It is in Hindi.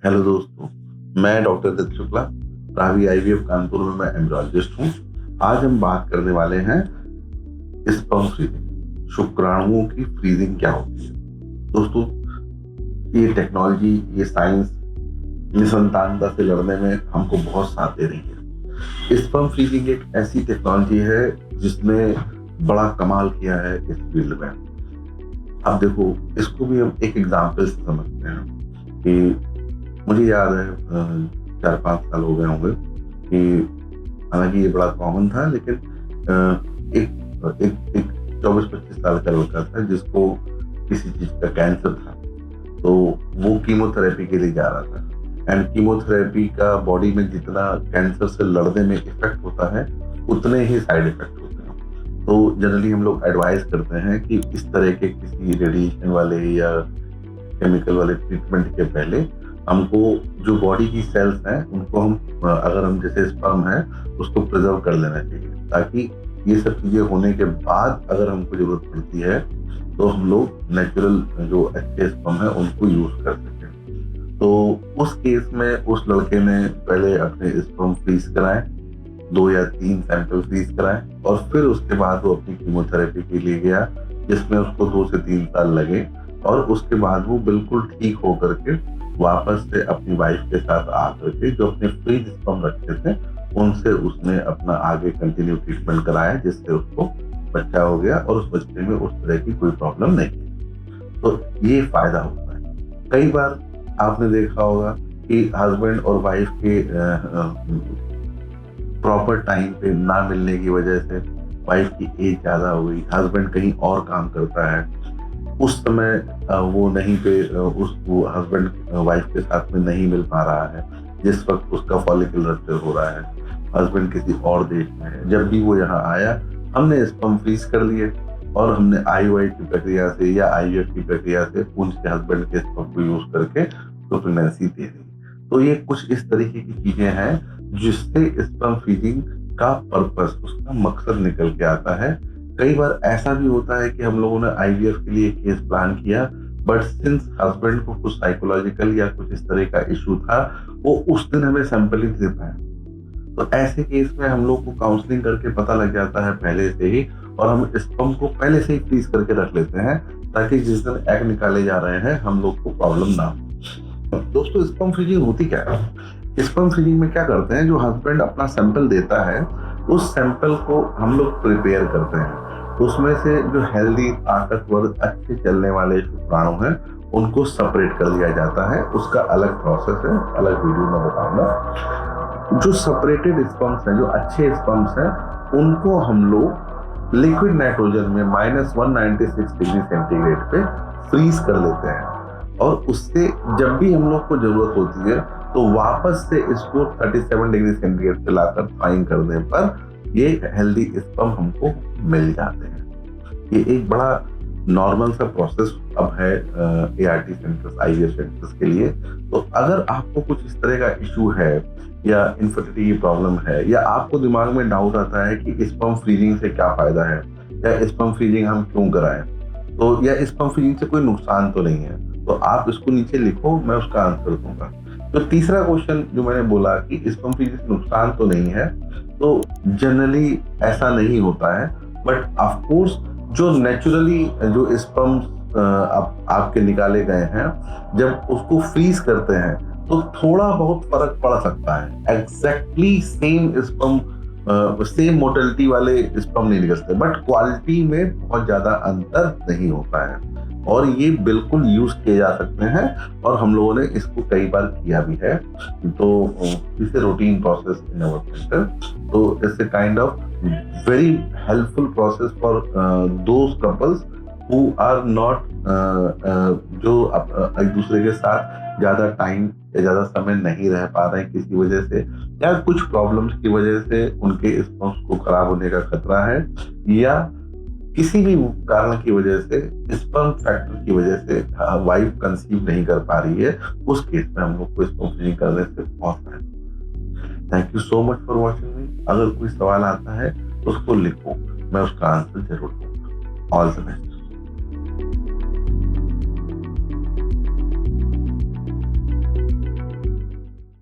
हेलो दोस्तों, मैं डॉक्टर दत्त शुक्ला, रावी आईवीएफ कानपुर में मैं एम्ब्रियोलॉजिस्ट हूँ। आज हम बात करने वाले हैं स्पर्म फ्रीजिंग, शुक्राणुओं की फ्रीजिंग क्या होती है। दोस्तों, ये टेक्नोलॉजी, ये साइंस निसंतानता से लड़ने में हमको बहुत साथ दे रही है। स्पर्म फ्रीजिंग एक ऐसी टेक्नोलॉजी है जिसने बड़ा कमाल किया है इस फील्ड में। अब देखो, इसको भी हम एक एग्जाम्पल से समझते हैं कि मुझे याद है 4-5 साल हो गए होंगे कि हालांकि ये बड़ा कॉमन था, लेकिन एक एक एक 24-25 साल का लड़का था जिसको किसी चीज का कैंसर था। तो वो कीमोथेरेपी के लिए जा रहा था, एंड कीमोथेरेपी का बॉडी में जितना कैंसर से लड़ने में इफेक्ट होता है उतने ही साइड इफेक्ट होते हैं। तो जनरली हम लोग एडवाइस करते हैं कि इस तरह के किसी रेडिएशन वाले या केमिकल वाले ट्रीटमेंट के पहले हमको जो बॉडी की सेल्स हैं उनको हम अगर हम जैसे स्पर्म है उसको प्रिजर्व कर लेना चाहिए, ताकि ये सब चीजें होने के बाद अगर हमको जरूरत पड़ती है तो हम लोग नेचुरल जो अच्छे स्पर्म है उनको यूज कर सकें। तो उस केस में उस लड़के ने पहले अपने स्पर्म फ्रीज कराए, 2 या 3 सैंपल फ्रीज कराए, और फिर उसके बाद वो अपनी कीमोथेरेपी के लिए गया जिसमें उसको 2 से 3 साल लगे। और उसके बाद वो बिल्कुल ठीक होकर के वापस से अपनी वाइफ के साथ आकर के जो अपने फ्रीज स्पर्म रखे थे उनसे उसने अपना आगे कंटिन्यू ट्रीटमेंट कराया, जिससे उसको बच्चा हो गया और उस बच्चे में उस तरह की कोई प्रॉब्लम नहीं है। तो ये फायदा होता है। कई बार आपने देखा होगा कि हस्बैंड और वाइफ के प्रॉपर टाइम पे ना मिलने की वजह से वाइफ की एज ज्यादा हो गई, हस्बैंड कहीं और काम करता है, उस समय वो नहीं पे वो हस्बैंड वाइफ के साथ में नहीं मिल पा रहा है जिस वक्त उसका फॉलिकल रप्चर हो रहा है, हस्बैंड किसी और देश में है। जब भी वो यहाँ आया हमने स्पर्म फ्रीज कर लिए और हमने आईयूआई की प्रक्रिया से या आईवीएफ की प्रक्रिया से उनके हस्बैंड के स्पर्म को यूज करके तो प्रेगनेंसी दे दी। तो ये कुछ इस तरीके की चीजें हैं जिससे स्पर्म फ्रीजिंग का पर्पस, उसका मकसद निकल के आता है। कई बार ऐसा भी होता है कि हम लोगों ने आईवीएफ के लिए केस प्लान किया, बट सिंस हस्बैंड को कुछ साइकोलॉजिकल या कुछ इस तरह का इशू था, वो उस दिन हमें सैंपल ही दे पाया। तो ऐसे केस में हम लोग को काउंसलिंग करके पता लग जाता है पहले से ही, और हम स्पर्म को पहले से ही फ्रीज करके रख लेते हैं ताकि जिस दिन एग निकाले जा रहे हैं हम लोग को प्रॉब्लम ना हो। दोस्तों, स्पर्म फ्रीजिंग होती क्या है? स्पर्म फ्रीजिंग में क्या करते हैं, जो हस्बैंड अपना सैंपल देता है उस सैंपल को हम लोग प्रिपेयर करते हैं। उसमें से जो हेल्दी, ताकतवर, अच्छे चलने वाले शुक्राणु हैं उनको सेपरेट कर दिया जाता है। उसका अलग प्रोसेस है, अलग वीडियो में बताऊंगा। जो सेपरेटेड स्पर्म्स हैं, जो अच्छे स्पर्म्स हैं, उनको हम लोग लिक्विड नाइट्रोजन में -196 डिग्री सेंटीग्रेड पे फ्रीज कर लेते हैं, और उससे जब भी हम लोग को जरूरत होती है तो वापस से इसको 37 डिग्री सेंटीग्रेड पे लाकर फाइन करने पर ये हेल्दी स्पर्म हमको मिल जाते हैं। ये एक बड़ा नॉर्मल सा प्रोसेस अब है एआरटी सेंटर्स, आईवीएफ सेंटर्स के लिए। तो अगर आपको कुछ इस तरह का इशू है या इनफर्टिलिटी की प्रॉब्लम है, या आपको दिमाग में डाउट आता है कि स्पर्म फ्रीजिंग से क्या फायदा है, या स्पर्म फ्रीजिंग हम क्यों कराएं, तो या स्पर्म फ्रीजिंग से कोई नुकसान तो नहीं है, तो आप इसको नीचे लिखो, मैं उसका आंसर दूंगा। तो तीसरा क्वेश्चन जो मैंने बोला कि स्पर्म फ्रीजिंग से नुकसान तो नहीं है, तो जनरली ऐसा नहीं होता है, बट ऑफ कोर्स जो नेचुरली जो स्पर्म आपके निकाले गए हैं, जब उसको फ्रीज करते हैं तो थोड़ा बहुत फर्क पड़ सकता है। Exactly same sperm, same motility वाले स्पर्म नहीं निकलते, बट क्वालिटी में बहुत ज्यादा अंतर नहीं होता है, और ये बिल्कुल यूज किए जा सकते हैं, और हम लोगों ने इसको कई बार किया भी है। तो it's a routine process in our center. तो it's a kind of very helpful process for those couples who are not, जो एक दूसरे के साथ ज्यादा टाइम या ज्यादा समय नहीं रह पा रहे हैं किसी वजह से, या कुछ प्रॉब्लम्स की वजह से उनके स्पर्म्स को खराब होने का खतरा है, या किसी भी कारण की वजह से, स्पर्म फैक्टर की वजह से वाइफ कंसीव नहीं कर पा रही है, उस केस में हम लोग को स्पर्म फ्रीजिंग करने से बहुत फायदा। Thank you so much for watching मी। अगर कोई सवाल आता है तो उसको लिखो, मैं उसका आंसर जरूर दूंगा। All the best.